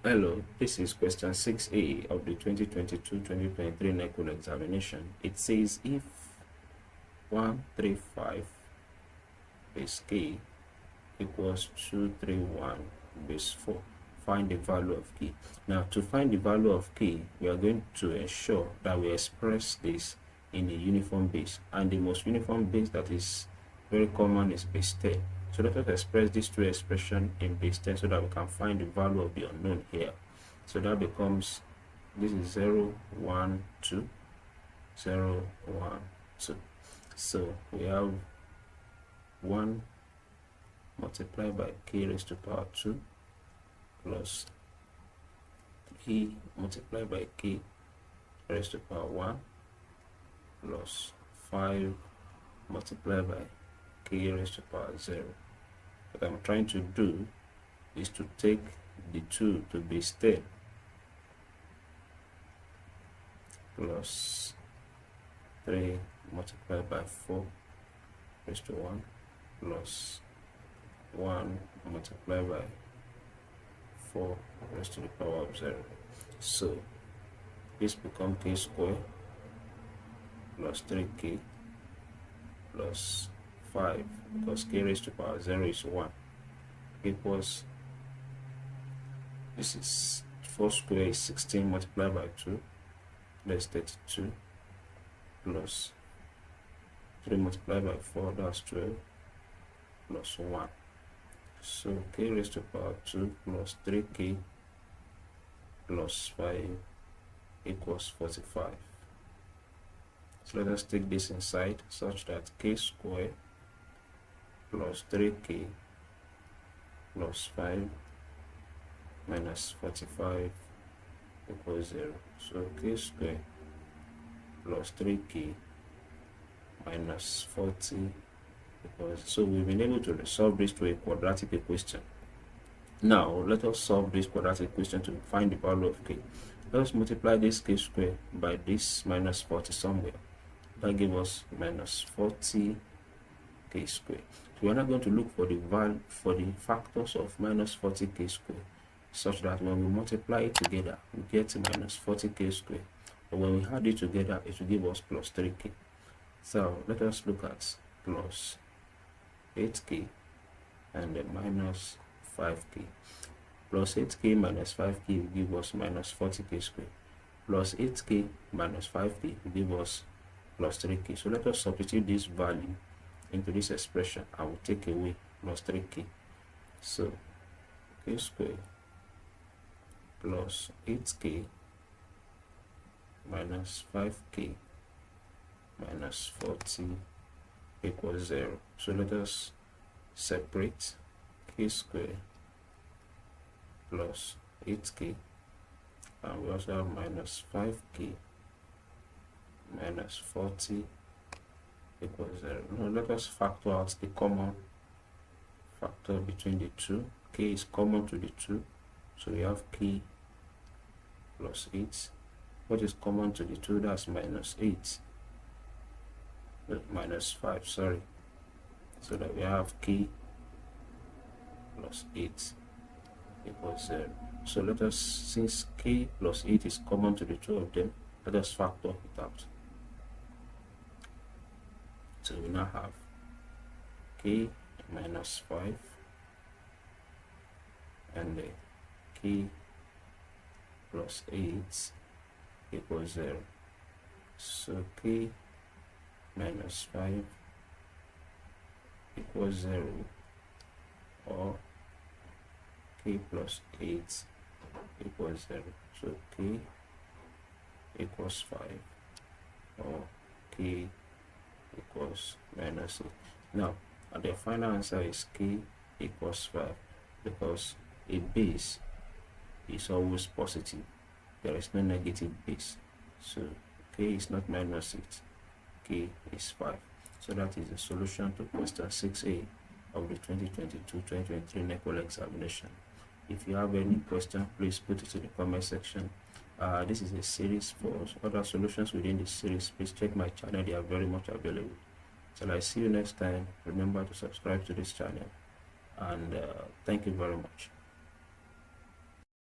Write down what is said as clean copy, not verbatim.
Hello, this is question 6A of the 2022-2023 NECO examination. It says if 135 base k equals 231 base 4, find the value of k. Now, to find the value of k, we are going to ensure that we express this in a uniform base, and the most uniform base that is very common is base 10. So let us express these two expressions in base 10 so that we can find the value of the unknown here. So that becomes, this is 0, 1, 2, 0, 1, 2. So we have 1 multiplied by k raised to power 2 plus 3 multiplied by k raised to power 1 plus 5 multiplied by k raised to power 0. What I'm trying to do is to take the 2 to base 10 plus 3 multiplied by 4 raised to 1 plus 1 multiplied by 4 raised to the power of 0. So this becomes k squared plus 3k plus 5, because k raised to power 0 is 1, equals, this is 4 squared is 16 multiplied by 2, that's 32, plus 3 multiplied by 4, that's 12, plus 1. So k raised to power 2 plus 3k plus 5 equals 45. So let us take this inside such that k squared plus 3k plus 5 minus 45 equals 0. So k squared plus 3k minus 40 equals, so we've been able to resolve this to a quadratic equation. Now let us solve this quadratic equation to find the value of k. Let us multiply this k squared by this minus 40 somewhere. That gives us minus 40 k squared. So we are not going to look for the value for the factors of minus 40 k squared, such that when we multiply it together, we get minus 40 k squared. But when we add it together, it will give us plus 3k. So let us look at plus 8k and then minus 5k. Plus 8k minus 5k will give us minus 40k squared. Plus 8k minus 5k will give us plus 3k. So let us substitute this value into this expression. I will take away plus 3k. So k squared plus 8k minus 5k minus 40 equals 0. So let us separate k squared plus 8k, and we also have minus 5k minus 40 equals 0. Now let us factor out the common factor between the two. K is common to the two, so we have k plus 8. What is common to the two? That's minus 8, minus 5, sorry. So that we have k plus 8 equals 0. So let us, since k plus 8 is common to the two of them, let us factor it out. So we now have k minus 5 and k plus 8 equals 0. So k minus 5 equals 0, or k plus 8 equals 0. So k equals 5, or k equals minus 8. Now, the final answer is k equals 5, because a base is always positive. There is no negative base. So k is not minus 8, k is 5. So that is the solution to question 6A of the 2022-2023 NECO examination. If you have any question, please put it in the comment section. This is a series. For other solutions within this series, please check my channel. They are very much available. Till I see you next time, remember to subscribe to this channel, and thank you very much.